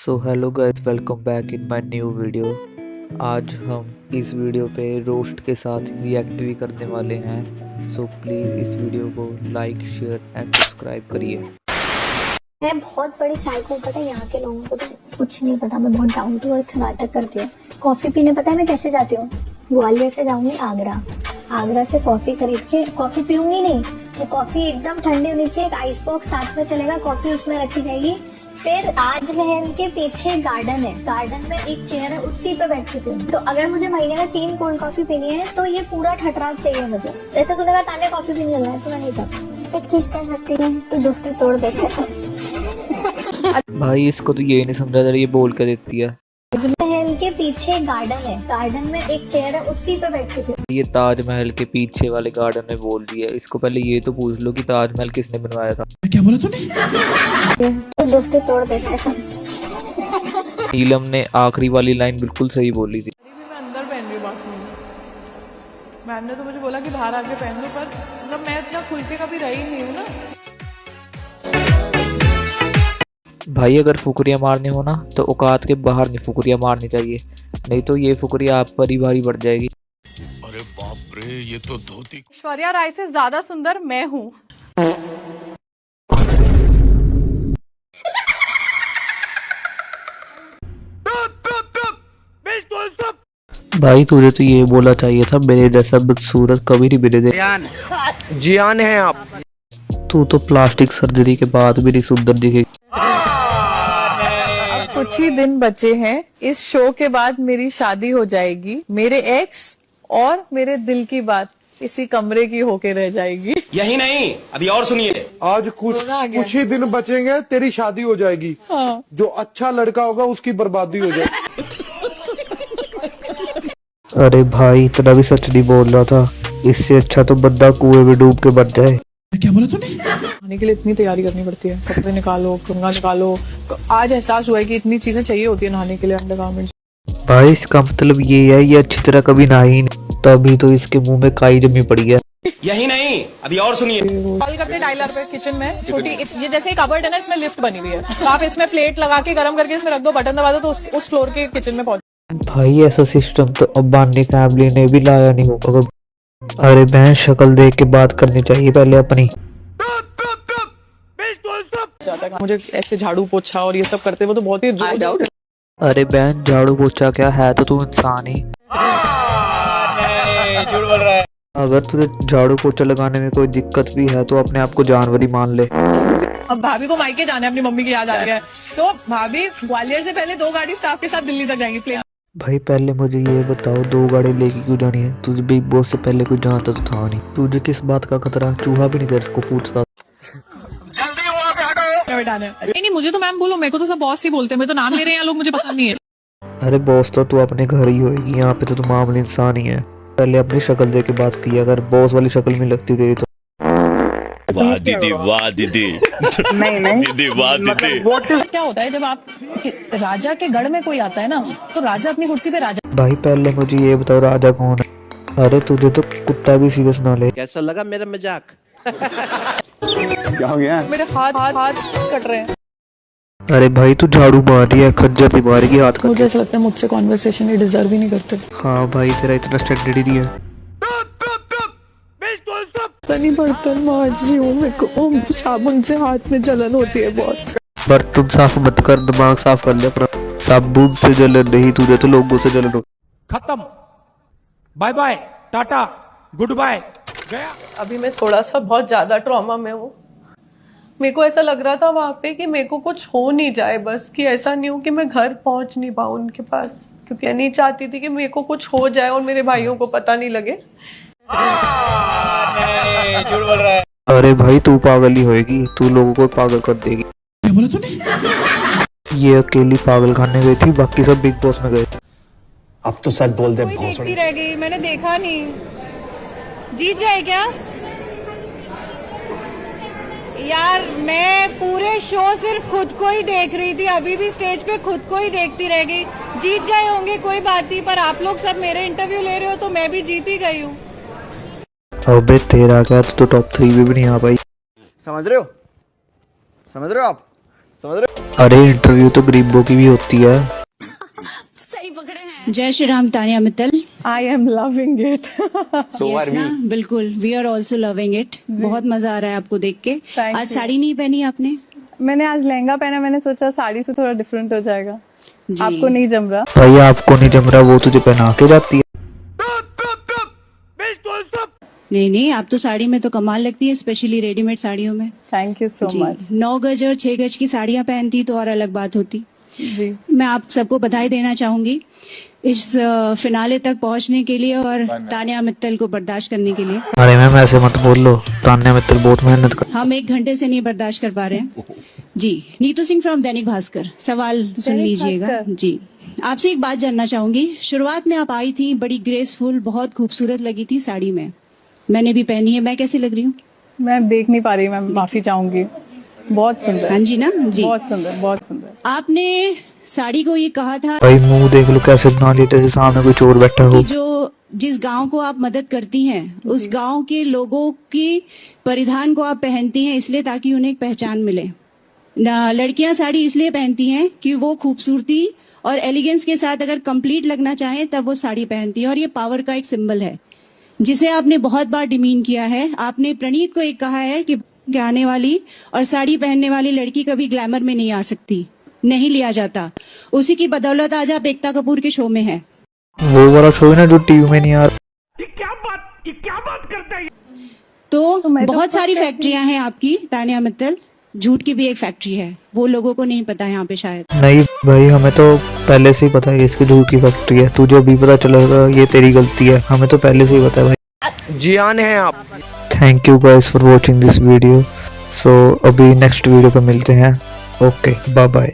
So hello guys, welcome back in my new video. आज हम इस वीडियो पे रोस्ट के साथ रिएक्ट भी करने वाले हैं। सो प्लीज़ इस वीडियो को लाइक, शेयर एंड सब्सक्राइब करिए। मैं बहुत बड़ी साइको, पता है यहाँ के लोगों को तो कुछ नहीं पता। मैं बहुत डाउन टू अर्थ नाटक करती हूँ। कॉफी पीने पता है मैं कैसे जाती हूँ? ग्वालियर से जाऊंगी आगरा, आगरा से कॉफी खरीद के, कॉफी पीऊंगी नहीं, वो कॉफी एकदम ठंडी होनी चाहिए, एक आइस बॉक्स साथ में चलेगा, कॉफी उसमें रखी जाएगी। फिर ताजमहल के पीछे गार्डन है, गार्डन में एक चेयर है, उसी पे बैठ के पीऊंगी। तो अगर मुझे महीने में 3 कोल्ड कॉफी पीनी है तो ये पूरा ठटराक चाहिए मुझे। जैसे तूने कहा ताने कॉफी पीने लगा है तो मैं नहीं था। एक चीज कर सकती है, तो दोस्ती तोड़ देते हैं। भाई इसको तो ये नहीं समझा जा रहा, ये बोल के देती है। ताजमहल के पीछे गार्डन है, गार्डन में एक चेयर है, उसी पे बैठ के पीऊंगी। ये ताजमहल के पीछे वाले गार्डन में बोल रही है। इसको पहले ये तो पूछ लो कि ताजमहल किसने बनवाया था। क्या बोला तूने? तो दोस्ती तोड़ देते हैं सब। नीलम ने आखिरी वाली लाइन बिल्कुल सही बोली थी। मैं अंदर पहन रही हूँ बाथरूम। मैम ने तो मुझे बोला कि बाहर आके पहन लो, पर मतलब मैं इतना खुल के कभी रही नहीं हूँ ना। भाई अगर फुकरिया मारने हो ना तो औकात के बाहर नहीं फुकरिया मारनी चाहिए, नहीं तो ये फुकरिया आप पर ही भारी बढ़ जाएगी। अरे बाप रे, ये तो धोती। ऐश्वर्या राय से ज्यादा सुंदर मैं हूँ। भाई तुझे तो ये बोला चाहिए था, मेरे जैसा बदसूरत कभी नहीं मिले दे। जियान है आप। तू तो प्लास्टिक सर्जरी के बाद भी नहीं सुंदर दिखेगी। कुछ ही दिन बचे हैं, इस शो के बाद मेरी शादी हो जाएगी। मेरे एक्स और मेरे दिल की बात इसी कमरे की होके रह जाएगी। यही नहीं, अभी और सुनिए। आज कुछ ही दिन बचेंगे, तेरी शादी हो जाएगी। हाँ। जो अच्छा लड़का होगा उसकी बर्बादी हो जाएगी। अरे भाई इतना भी सच नहीं बोल रहा था, इससे अच्छा तो बंदा कुएं में डूब के मर जाए। क्या बोला तूने? खाने के लिए इतनी तैयारी करनी पड़ती है, कपड़े निकालो, कंघा निकालो। आज एहसास हुआ है कि इतनी चीजें चाहिए होती है नहाने के लिए, अंडरगारमेंट्स। भाई इसका मतलब ये है ये अच्छी तरह कभी नहाई नहीं, तभी तो इसके मुंह में काई जमी पड़ी है। यही नहीं, अभी और सुनिए। कॉल करते हैं डायलर पे, किचन में छोटी ये जैसे कबर्ड है ना, इसमें लिफ्ट बनी हुई है, तो आप इसमें प्लेट लगा के गर्म करके इसमें रख दो, बटन दबा दो तो उस फ्लोर के किचन में पहुंच। भाई ऐसा सिस्टम तो अंबानी फैमिली ने भी लाया नहीं होगा। अरे बहन शक्ल देख के बात करनी चाहिए पहले अपनी। मुझे ऐसे झाड़ू पोछा और ये सब करते हुए तो बहुत ही डाउट। अरे बहन झाड़ू पोछा क्या है, तो तू इंसान ही। झूठ बोल रहा है। अगर तुझे झाड़ू पोछा लगाने में कोई दिक्कत भी है तो अपने आप को जानवर ही मान ले। अब भाभी को मायके जाना है, अपनी मम्मी की याद आ गया है, तो भाभी ग्वालियर से पहले 2 गाड़ी स्टाफ के साथ दिल्ली तक जाएंगी प्लेन। भाई पहले मुझे ये बताओ, 2 गाड़ी लेके क्यों जानी है? तुझे बिग बॉस से पहले कोई जानता तो था नहीं, तुझे किस बात का खतरा? चूहा भी नहीं तेरे को पूछता। नहीं, मुझे तो मैम बोलो, मेरे को तो सब बॉस ही बोलते हैं, मेरे तो नाम ले रहे हैं लोग, मुझे पता नहीं है। अरे बॉस तो तू अपने घर ही होगी, यहाँ पे तो तू मामूली इंसान ही है। पहले अपनी शक्ल देख के बात की, अगर बॉस वाली शक्ल में लगती तेरी तो। वाह दीदी, वाह दीदी। नहीं दीदी, वाह दीदी। क्या होता है जब आप राजा के गढ़ में कोई आता है ना, तो राजा अपनी कुर्सी पे राजा। भाई पहले मुझे ये बताओ राजा कौन है? अरे तुझे तो कुत्ता भी सीधे सुना ले। कैसा लगा मेरा मजाक? क्या हो गया? मेरे हाथ कट रहे हैं। अरे भाई तू झाड़ू मार रही है, खंजर नहीं मारेगी हाथ का। मुझे ऐसा लगता है मुझसे कॉन्वर्सेशन ये डिजर्व ही नहीं करते। हाँ भाई तेरा इतना स्टैंडर्ड ही नहीं है। नहीं बर्तन मांज रही हूँ, मेरे को साबुन से हाथ में जलन होती है बहुत। बर्तन साफ मत कर, दिमाग साफ कर ले अपना। साबुन से जलन नहीं, तुझे तो लोगों से जलन हो। खत्म, bye bye, tata, goodbye, गया। अभी मैं थोड़ा सा बहुत ज्यादा ट्रॉमा में हूँ। मेरे को ऐसा लग रहा था वहां पे कि मेरे को कुछ हो नहीं जाए, बस कि ऐसा नहीं हो कि मैं घर पहुंच नहीं पाऊँ उनके पास, क्योंकि मैं नहीं चाहती थी कि मेरे को कुछ हो जाए और मेरे भाइयों को पता नहीं लगे। झूठ बोल रहा है। अरे भाई तू पागल ही होएगी, तू लोगों को पागल कर देगी। क्या बोला तूने? ये अकेली पागल खाने गई थी, बाकी सब बिग बॉस में गए। अब तो सच बोल दे। देखती रह गई, मैंने देखा नहीं। जीत गए क्या यार? मैं पूरे शो सिर्फ खुद को ही देख रही थी, अभी भी स्टेज पे खुद को ही देखती रह गई। जीत गए होंगे कोई बात नहीं, पर आप लोग सब मेरे इंटरव्यू ले रहे हो तो मैं भी जीत ही गई हूँ। अबे तेरा क्या, तू तो टॉप 3 में भी नहीं आ पाई। समझ रहे हो? समझ रहे हो आप? समझ रहे हो? अरे इंटरव्यू तो गरीबों की भी होती है। जय Shri Ram Tania Mittal. I am loving it. Yes ना, बिल्कुल we are also loving it. बहुत मजा आ रहा है आपको देख के। Thank आज you. साड़ी नहीं पहनी आपने? मैंने आज लहंगा पहना, मैंने सोचा साड़ी से थोड़ा डिफरेंट हो जाएगा। जी। आपको नहीं जम रहा। भाई आपको नहीं जम रहा, वो तुझे पहना के जाती है। नहीं नहीं, आप तो साड़ी में तो कमाल लगती है, स्पेशली रेडीमेड साड़ियों में। Thank you so ji. Much. 9 गज और 6 गज की साड़ियाँ पहनती तो और अलग बात होती। जी। मैं आप सबको बधाई देना चाहूंगी इस फिनाले तक पहुंचने के लिए और तानिया मित्तल को बर्दाश्त करने के लिए। अरे मैम ऐसे मत बोल लो, तान्या मित्तल बहुत मेहनत कर। हम 1 घंटे से नहीं बर्दाश्त कर पा रहे हैं। जी। नीतू सिंह फ्रॉम दैनिक भास्कर, सवाल सुन दैनिक लीजिएगा। भास्कर। जी। आपसे एक बात जानना चाहूंगी। शुरुआत में आप आई थी, बड़ी ग्रेसफुल, बहुत खूबसूरत लगी थी साड़ी में। मैंने भी पहनी है, मैं कैसी लग रही हूँ? मैं देख नहीं पा रही, मैं माफी चाहूंगी। बहुत सुंदर। हाँ जी ना जी। बहुत सुंदर, बहुत सुंदर। आपने साड़ी को ये कहा था भाई मुंह देख लो कैसे बना लिया, जैसे सामने कोई चोर बैठा हो। कि जो जिस गांव को आप मदद करती हैं उस गांव के लोगों की परिधान को आप पहनती हैं इसलिए ताकि उन्हें एक पहचान मिले ना। लड़कियां साड़ी इसलिए पहनती हैं कि वो खूबसूरती और एलिगेंस के साथ अगर कंप्लीट लगना चाहें तब वो साड़ी पहनती हैं, और ये पावर का एक सिंबल है जिसे आपने बहुत बार डिमीन किया है। आपने प्रणीत को एक कहा है कि आने वाली और साड़ी पहनने वाली लड़की कभी ग्लैमर में नहीं आ सकती, नहीं लिया जाता। उसी की बदौलत आज आप एकता कपूर के शो में हैं। वो वाला शो है ना जो टीवी में नहीं आ रहा। तो मैं तो बहुत सारी खुद फैक्ट्रियां हैं आपकी तानिया मित्तल, झूठ की भी एक फैक्ट्री है, वो लोगों को नहीं पता यहाँ पे शायद। नहीं भाई हमें तो पहले से ही पता है इसकी झूठ की फैक्ट्री है। तुझे अभी पता चलेगा ये तेरी गलती है, हमें तो पहले से ही पता है भाई। जियान है आप। Thank you guys for watching this video. So अभी नेक्स्ट वीडियो पे मिलते हैं। Okay bye bye.